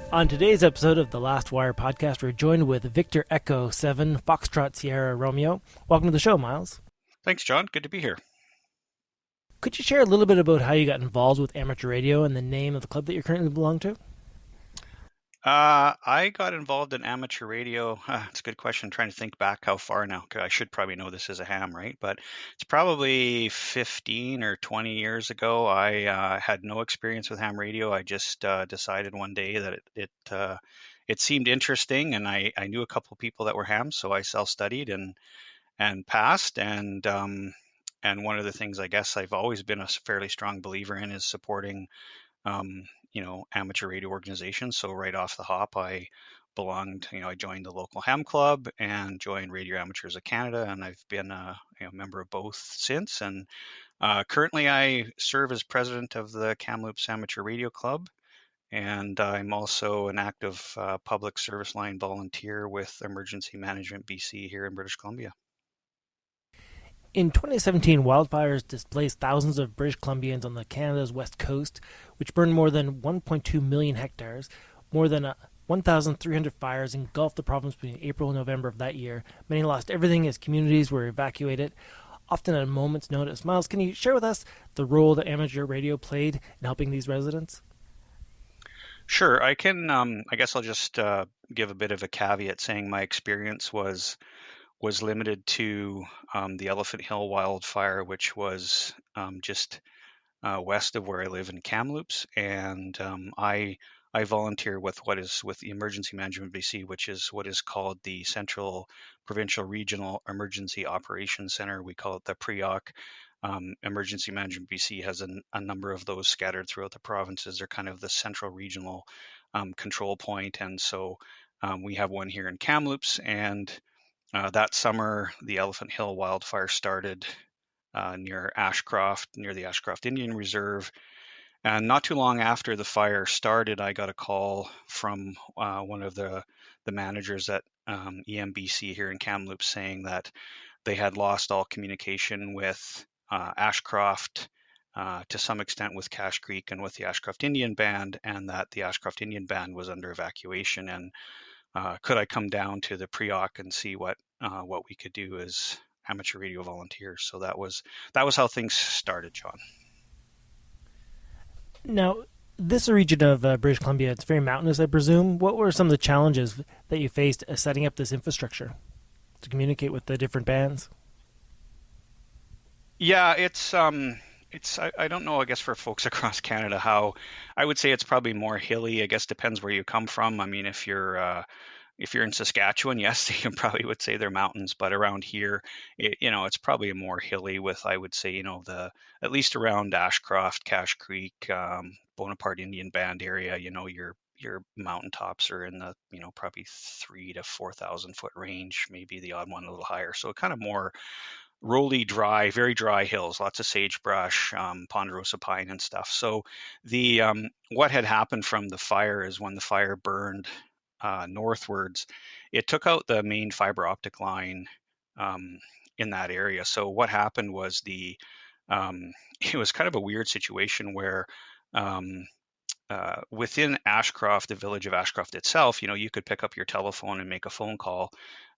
On today's episode of the Last Wire podcast, we're joined with Victor Echo 7 Foxtrot Sierra Romeo. Welcome to the show, Myles. Thanks, John. Good to be here. Could you share a little bit about how you got involved with amateur radio and the name of the club that you currently belong to? I got involved in amateur radio. It's a good question. I'm trying to think back how far now. 'Cause I should probably know this as a ham, right? But it's probably 15 or 20 years ago. I had no experience with ham radio. I just decided one day that it seemed interesting, and I knew a couple of people that were hams, so I self-studied and passed. And one of the things I guess I've always been a fairly strong believer in is supporting amateur radio organizations. So right off the hop, I joined the local ham club and joined Radio Amateurs of Canada, and I've been a member of both since. And currently, I serve as president of the Kamloops Amateur Radio Club, and I'm also an active public service line volunteer with Emergency Management BC here in British Columbia. In 2017, wildfires displaced thousands of British Columbians on Canada's west coast, which burned more than 1.2 million hectares. More than 1,300 fires engulfed the province between April and November of that year. Many lost everything as communities were evacuated, often at a moment's notice. Myles, can you share with us the role that amateur radio played in helping these residents? Sure, I can. I guess I'll just give a bit of a caveat saying my experience was limited to the Elephant Hill wildfire, which was just west of where I live in Kamloops, and I volunteer with the Emergency Management BC, which is what is called the Central Provincial Regional Emergency Operations Center. We call it the PREOC. Emergency Management BC has a number of those scattered throughout the provinces. They're kind of the central regional control point, and so we have one here in Kamloops. And that summer, the Elephant Hill wildfire started near Ashcroft, near the Ashcroft Indian Reserve. And not too long after the fire started, I got a call from one of the managers at EMBC here in Kamloops saying that they had lost all communication with Ashcroft, to some extent with Cache Creek and with the Ashcroft Indian Band, and that the Ashcroft Indian Band was under evacuation. And could I come down to the PREOC and see what we could do as amateur radio volunteers? So that was how things started, John. Now, this region of British Columbia, it's very mountainous, I presume. What were some of the challenges that you faced setting up this infrastructure to communicate with the different bands? Yeah, I don't know, I guess for folks across Canada how I would say it's probably more hilly. I guess depends where you come from. I mean, if you're in Saskatchewan, yes, you probably would say they're mountains, but around here, it's probably more hilly with, I would say, the at least around Ashcroft, Cache Creek, Bonaparte Indian Band area, your mountaintops are in the, probably 3 to 4,000 foot range, maybe the odd one a little higher. So kind of more rolly, dry, very dry hills, lots of sagebrush, ponderosa pine and stuff. So the what had happened from the fire is when the fire burned northwards, it took out the main fiber optic line um, in that area. So what happened was it was kind of a weird situation where um, within Ashcroft, the village of Ashcroft itself, you could pick up your telephone and make a phone call.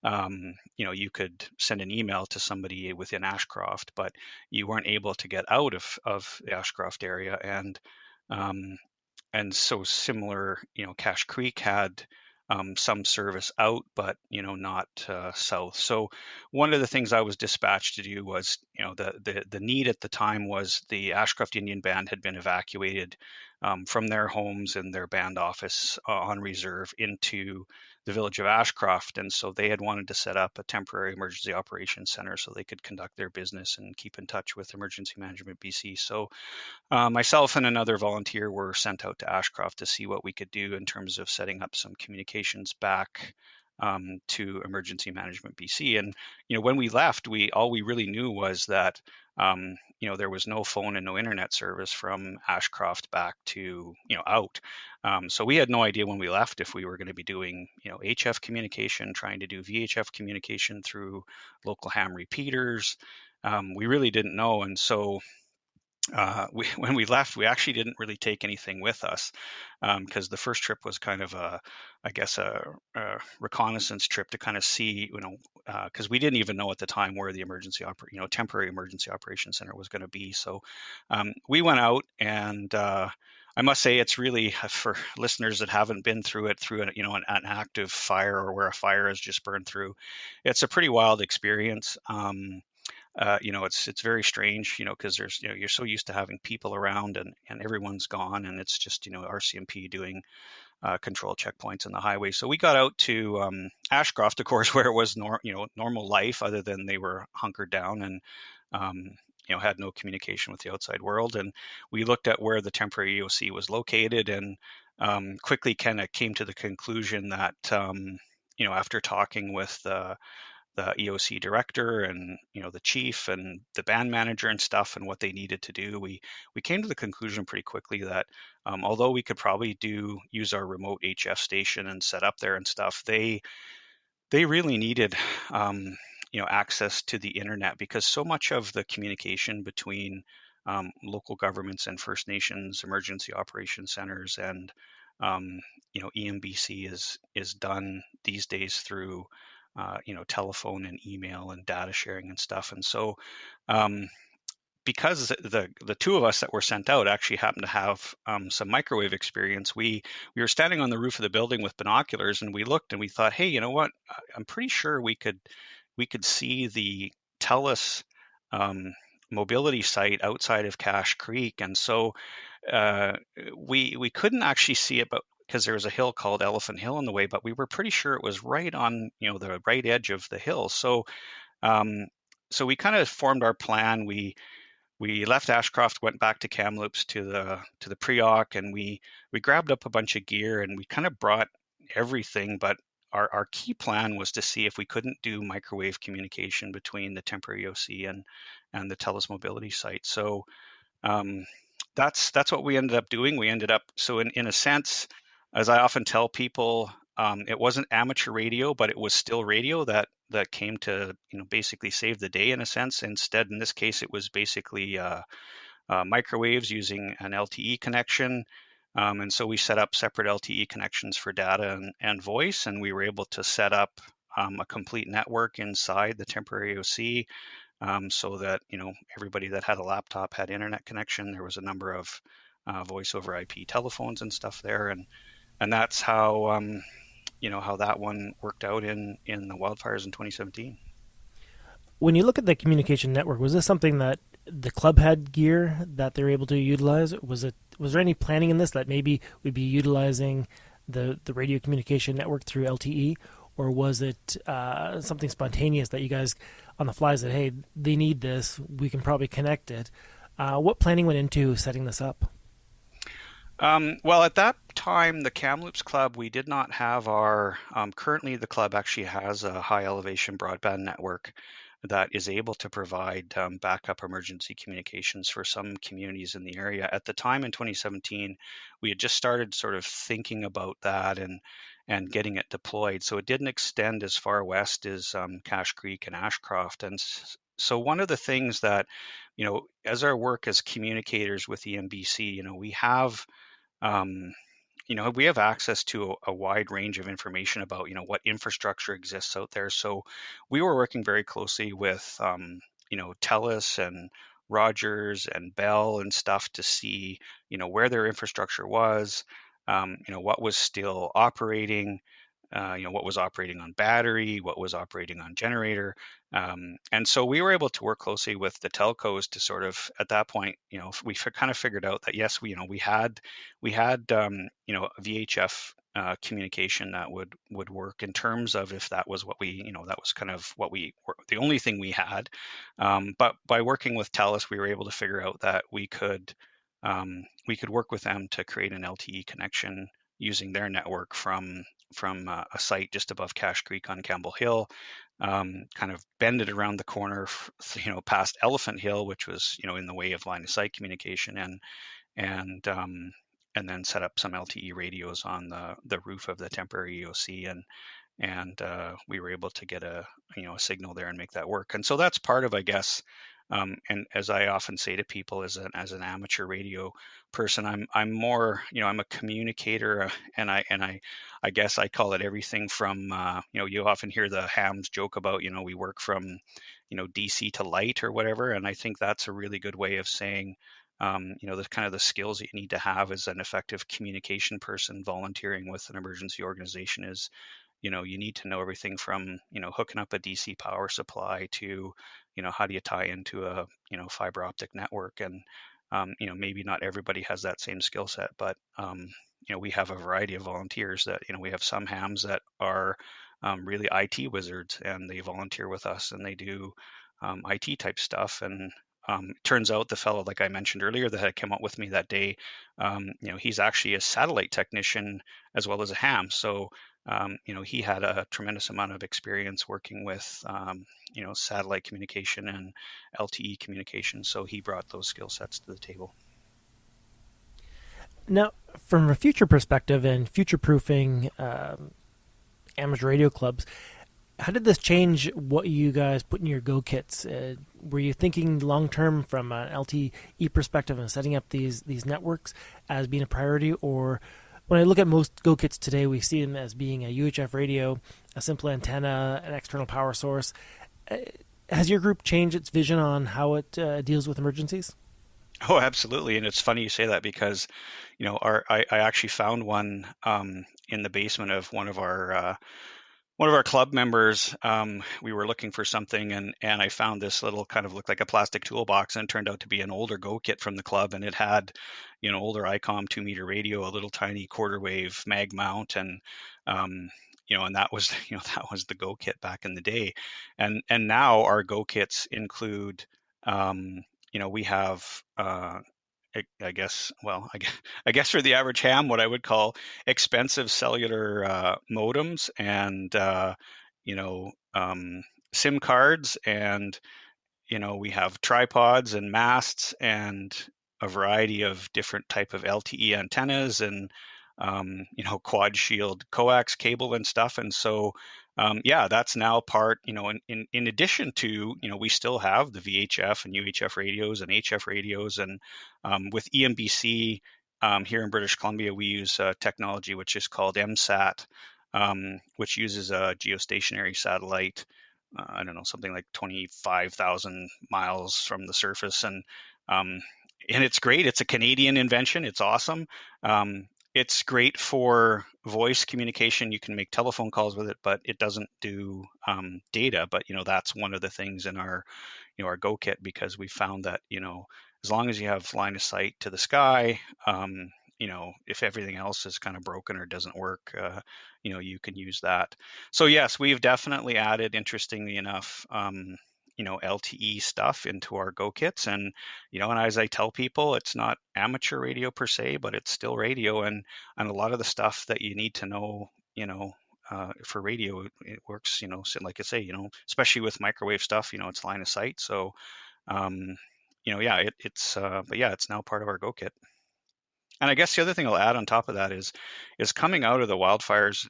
You could send an email to somebody within Ashcroft, but you weren't able to get out of the Ashcroft area. Um, and so similar, Cache Creek had some service out, but not south. So one of the things I was dispatched to do was, the need at the time was the Ashcroft Indian Band had been evacuated from their homes and their band office on reserve into the village of Ashcroft, and so they had wanted to set up a temporary emergency operations center so they could conduct their business and keep in touch with Emergency Management BC. So myself and another volunteer were sent out to Ashcroft to see what we could do in terms of setting up some communications back to Emergency Management BC. And when we left, all we really knew was that there was no phone and no internet service from Ashcroft back to out. So we had no idea when we left if we were going to be doing HF communication, trying to do VHF communication through local ham repeaters. We really didn't know, and so when we left, we actually didn't really take anything with us because the first trip was kind of I guess, a reconnaissance trip to kind of see, because we didn't even know at the time where the temporary emergency operation center was going to be. So we went out, and I must say it's really for listeners that haven't been through it, an active fire or where a fire has just burned through. It's a pretty wild experience. It's very strange, because you're so used to having people around, and everyone's gone, and it's just, RCMP doing control checkpoints on the highway. So we got out to Ashcroft, of course, where it was normal life, other than they were hunkered down and um, had no communication with the outside world. And we looked at where the temporary EOC was located, and quickly kind of came to the conclusion that after talking with the EOC director and the chief and the band manager and stuff, and what they needed to do, we came to the conclusion pretty quickly that although we could probably use our remote HF station and set up there and stuff, they really needed access to the internet, because so much of the communication between local governments and First Nations emergency operation centers and EMBC is done these days through telephone and email and data sharing and stuff. And so um, because the two of us that were sent out actually happened to have some microwave experience, we were standing on the roof of the building with binoculars, and we looked and we thought, hey, you know what? I'm pretty sure we could see the TELUS um, mobility site outside of Cache Creek. And so uh, we couldn't actually see it, but because there was a hill called Elephant Hill in the way, but we were pretty sure it was right on the right edge of the hill. Um, so we kind of formed our plan. We left Ashcroft, went back to Kamloops to the Preoc, and we grabbed up a bunch of gear, and we kind of brought everything. But our key plan was to see if we couldn't do microwave communication between the temporary OC and the TELUS mobility site. So um, that's what we ended up doing. We ended up, so in a sense, as I often tell people, it wasn't amateur radio, but it was still radio that came to basically save the day in a sense. Instead, in this case, it was basically microwaves using an LTE connection. And so we set up separate LTE connections for data and voice, and we were able to set up a complete network inside the temporary OC, so that everybody that had a laptop had internet connection. There was a number of voice over IP telephones and stuff there, and that's how that one worked out in the wildfires in 2017. When you look at the communication network, was this something that the club had gear that they're able to utilize? Was there any planning in this that maybe we'd be utilizing the radio communication network through LTE, or was it something spontaneous that you guys on the fly said, "Hey, they need this. We can probably connect it." What planning went into setting this up? Well, at that time, the Kamloops Club, we did not have currently the club actually has a high elevation broadband network that is able to provide backup emergency communications for some communities in the area. At the time in 2017, we had just started sort of thinking about that and getting it deployed. So it didn't extend as far west as Cache Creek and Ashcroft. And so one of the things that, as our work as communicators with EMBC, um, we have access to a wide range of information about, what infrastructure exists out there. So we were working very closely with, TELUS and Rogers and Bell and stuff to see, where their infrastructure was, what was still operating, what was operating on battery, what was operating on generator. And so we were able to work closely with the telcos to sort of, at that point, we kind of figured out that yes, we had VHF communication that would work in terms of if that was that was kind of what we were, the only thing we had. But by working with TELUS, we were able to figure out that we could work with them to create an LTE connection using their network from a site just above Cache Creek on Campbell Hill, kind of bend it around the corner, past Elephant Hill, which was, in the way of line of sight communication, and and then set up some LTE radios on the roof of the temporary EOC, and we were able to get a signal there and make that work. And so that's part of, I guess, And as I often say to people, as an amateur radio person, I'm more, I'm a communicator, I guess I call it everything from, you often hear the hams joke about, we work from, DC to light or whatever, and I think that's a really good way of saying, the kind of the skills that you need to have as an effective communication person volunteering with an emergency organization is, you need to know everything from, hooking up a DC power supply to, how do you tie into a, fiber optic network. And, maybe not everybody has that same skill set, but, we have a variety of volunteers that, we have some hams that are really IT wizards, and they volunteer with us and they do IT type stuff. And it turns out the fellow, like I mentioned earlier, that had come out with me that day, he's actually a satellite technician as well as a ham. So he had a tremendous amount of experience working with, satellite communication and LTE communication. So he brought those skill sets to the table. Now, from a future perspective and future proofing amateur radio clubs, how did this change what you guys put in your go kits? Were you thinking long term from an LTE perspective and setting up these networks as being a priority, or when I look at most go kits today, we see them as being a UHF radio, a simple antenna, an external power source. Uh, Has your group changed its vision on how it deals with emergencies? Oh, absolutely. And it's funny you say that because, I actually found one in the basement of one of our club members. We were looking for something, and I found this little kind of looked like a plastic toolbox, and it turned out to be an older Go kit from the club, and it had, older ICOM 2 meter radio, a little tiny quarter wave mag mount, and and that was that was the Go kit back in the day, and now our Go kits include, we have. I guess, well, I guess for the average ham, what I would call expensive cellular modems and you know SIM cards, and we have tripods and masts and a variety of different type of LTE antennas and quad shield coax cable and stuff. And so yeah, that's now part, in addition to, we still have the VHF and UHF radios and HF radios, and with EMBC here in British Columbia, we use technology which is called MSAT, which uses a geostationary satellite, I don't know, something like 25,000 miles from the surface. Um, and it's great. It's a Canadian invention. It's awesome. It's great for voice communication. You can make telephone calls with it, but it doesn't do data. But that's one of the things in our our Go kit, because we found that as long as you have line of sight to the sky, if everything else is kind of broken or doesn't work, you can use that. So yes, we've definitely added, interestingly enough, LTE stuff into our Go kits, and as I tell people, it's not amateur radio per se, but it's still radio, and a lot of the stuff that you need to know, for radio, it works, so like I say, especially with microwave stuff, it's line of sight. So, um, yeah, but yeah, it's now part of our Go kit. And I guess the other thing I'll add on top of that is coming out of the wildfires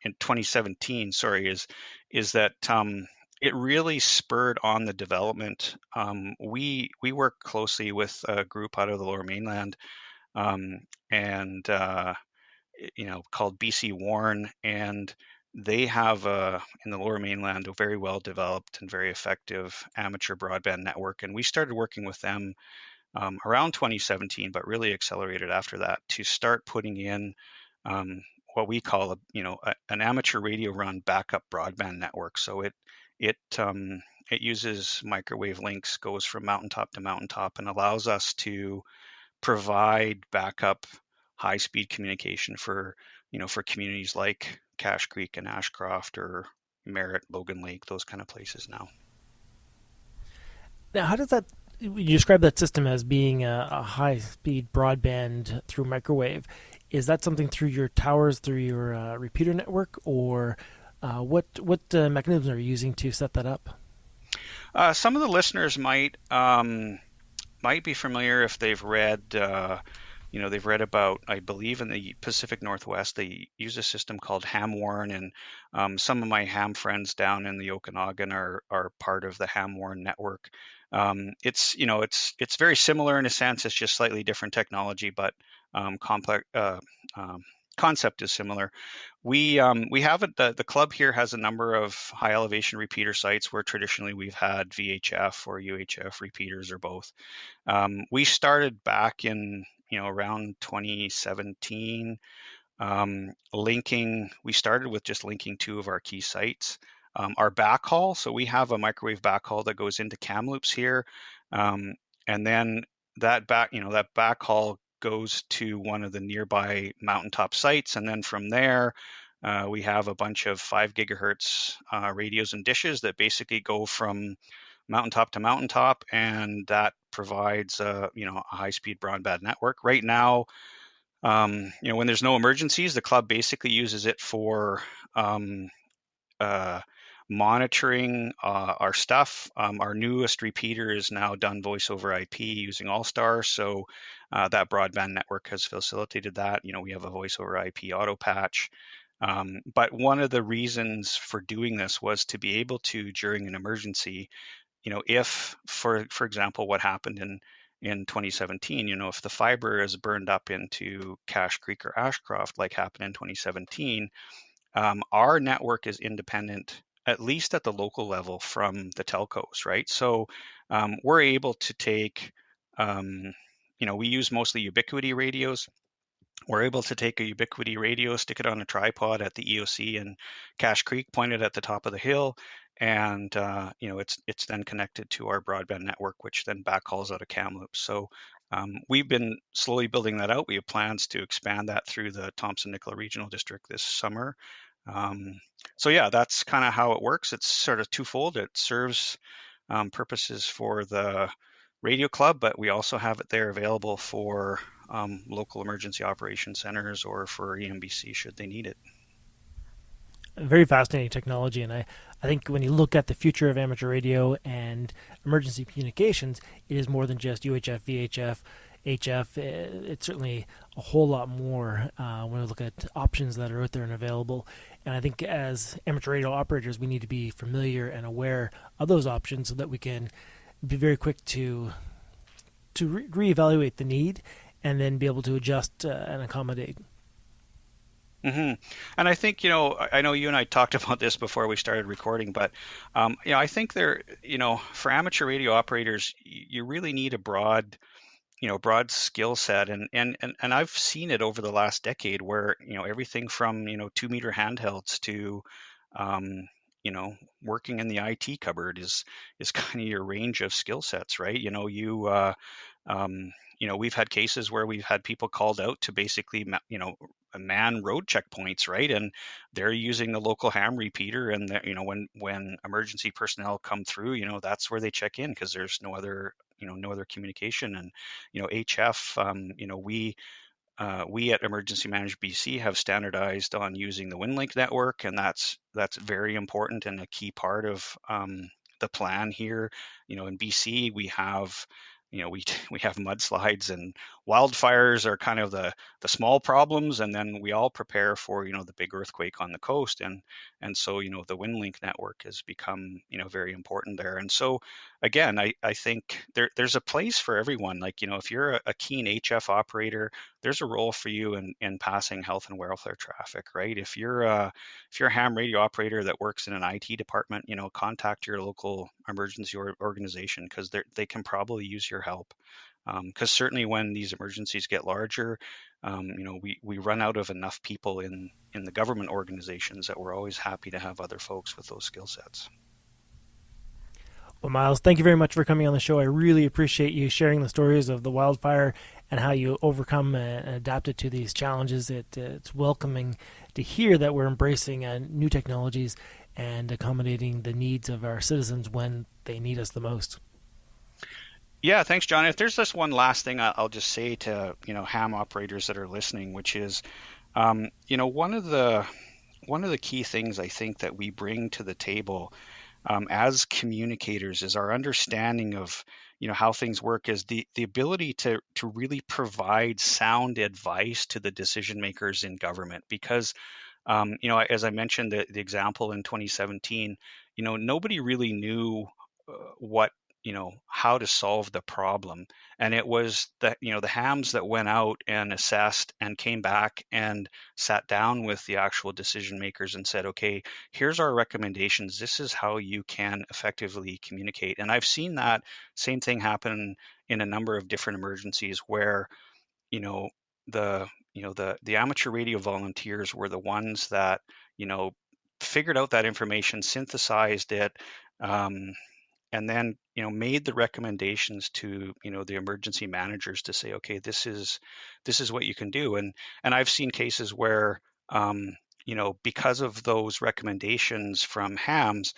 in 2017, sorry, is that it really spurred on the development. We work closely with a group out of the Lower Mainland, um, and called BC Warn, and they have in the Lower Mainland a very well developed and very effective amateur broadband network, and we started working with them around 2017, but really accelerated after that to start putting in um, what we call an amateur radio run backup broadband network. So it uses microwave links, goes from mountaintop to mountaintop, and allows us to provide backup high speed communication for communities like Cache Creek and Ashcroft, or Merritt, Logan Lake, those kind of places now. Now, how does that? You describe that system as being a high-speed broadband through microwave. Is that something through your towers, through your repeater network, or what mechanisms are you using to set that up? Some of the listeners might be familiar if they've read about, I believe in the Pacific Northwest, they use a system called Ham Warren, and some of my ham friends down in the Okanagan are part of the Ham Warren network. It's very similar in a sense. It's just slightly different technology, but complex um, concept is similar. We have it. The club here has a number of high elevation repeater sites where traditionally we've had VHF or UHF repeaters or both. We started back in around 2017 we started with just linking two of our key sites. Our backhaul, so we have a microwave backhaul that goes into Kamloops here, um, and then that backhaul goes to one of the nearby mountaintop sites, and then from there, we have a bunch of 5 gigahertz radios and dishes that basically go from mountaintop to mountaintop, and that provides a high-speed broadband network. Right now, when there's no emergencies, the club basically uses it for um, uh, monitoring our stuff. Our newest repeater is now done voice over IP using All-Star, so that broadband network has facilitated that. We have a voice over IP auto patch. But one of the reasons for doing this was to be able to, during an emergency, if for example, what happened in 2017, if the fiber is burned up into Cache Creek or Ashcroft, like happened in 2017, our network is independent, at least at the local level, from the telcos, right? So we're able to take, we use mostly Ubiquiti radios. We're able to take a Ubiquiti radio, stick it on a tripod at the EOC in Cache Creek, point it at the top of the hill, and it's then connected to our broadband network, which then backhauls out of Kamloops. So we've been slowly building that out. We have plans to expand that through the Thompson-Nicola Regional District this summer. Um, so yeah, that's kind of how it works. It's sort of twofold. It serves purposes for the radio club, but we also have it there available for local emergency operation centers or for EMBC should they need it. Very fascinating technology, and I think when you look at the future of amateur radio and emergency communications, it is more than just UHF, VHF, HF. It's certainly a whole lot more when we look at options that are out there and available. And I think as amateur radio operators, we need to be familiar and aware of those options so that we can be very quick to reevaluate the need and then be able to adjust and accommodate. hmm And I think, I know you and I talked about this before we started recording, but, I think for amateur radio operators, you really need a broad skill set. And I've seen it over the last decade where, everything from, 2 meter handhelds to, um, working in the IT cupboard is kind of your range of skill sets, right? We've had cases where we've had people called out to basically, man road checkpoints, right? And they're using the local ham repeater, and when emergency personnel come through, that's where they check in because there's no other communication. And HF, we at Emergency Management BC have standardized on using the WinLink network, and that's very important and a key part of the plan here. In BC, we have we have mudslides and wildfires are kind of the small problems, and then we all prepare for the big earthquake on the coast, and so the WinLink network has become very important there. And so again, I think there's a place for everyone. Like if you're a keen HF operator, there's a role for you in passing health and welfare traffic, right? If you're a ham radio operator that works in an IT department, contact your local emergency organization because they can probably use your help. Because certainly when these emergencies get larger, we run out of enough people in the government organizations that we're always happy to have other folks with those skill sets. Well, Myles, thank you very much for coming on the show. I really appreciate you sharing the stories of the wildfire and how you overcome and adapted to these challenges. It's welcoming to hear that we're embracing new technologies and accommodating the needs of our citizens when they need us the most. Yeah, thanks, John. If there's just one last thing I'll just say to ham operators that are listening, which is one of the key things I think that we bring to the table as communicators is our understanding of how things work is the ability to really provide sound advice to the decision makers in government because as I mentioned the example in 2017, nobody really knew what how to solve the problem. And it was the hams that went out and assessed and came back and sat down with the actual decision makers and said, okay, here's our recommendations. This is how you can effectively communicate. And I've seen that same thing happen in a number of different emergencies where, you know, the amateur radio volunteers were the ones that, you know, figured out that information, synthesized it, um, and then made the recommendations to the emergency managers to say, okay, this is what you can do. And I've seen cases where because of those recommendations from hams,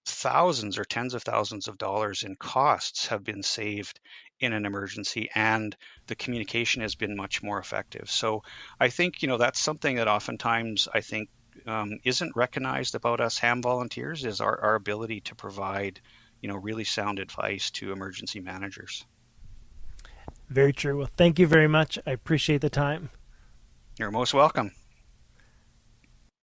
thousands or tens of thousands of dollars in costs have been saved in an emergency, and the communication has been much more effective. So I think that's something that oftentimes I think isn't recognized about us ham volunteers, is our ability to provide really sound advice to emergency managers. Very true. Well, thank you very much. I appreciate the time. You're most welcome.